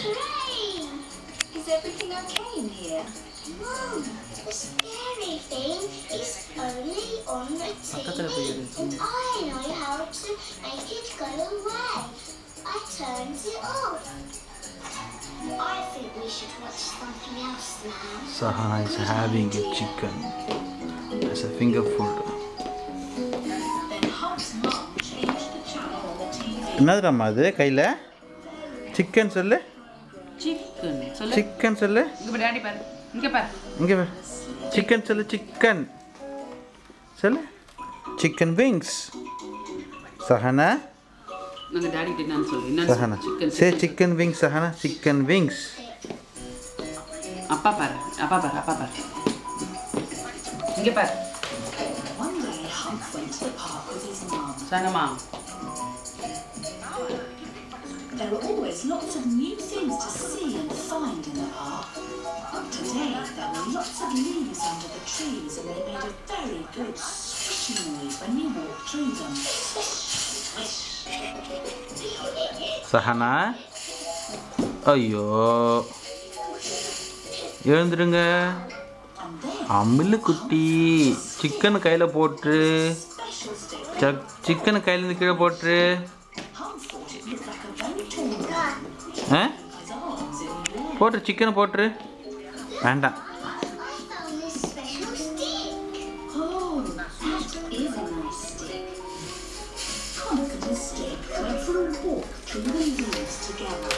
Hooray! Is everything okay in here? Mom, the scary thing is only on the TV, and I know how to make it go away. I turned it off. I think we should watch something else now. Sahana is having a chicken as a finger food. என்னதுடா அது கையில chicken சொல்லு chicken சொல்லு இங்க பாரு chicken சொல்லு சொல்லு chicken wings Sahana Sahana say chicken wings Sahana chicken wings அப்பா பாரு இங்க பாரு Sahana There are always lots of new things to see and find in the park. Today there were lots of leaves under the trees and they made a very good swishing noise when you walked through them. Swish, swish. Sahana ஐயோ எழுந்துருங்க அம்மிலு குட்டி chicken கையில போட்டு chicken கையில இருந்து கீழே போட்டு போட்டு சிக்கனை போட்டு வேண்டாம் Look at his stick. Went for a walk through the leaves together.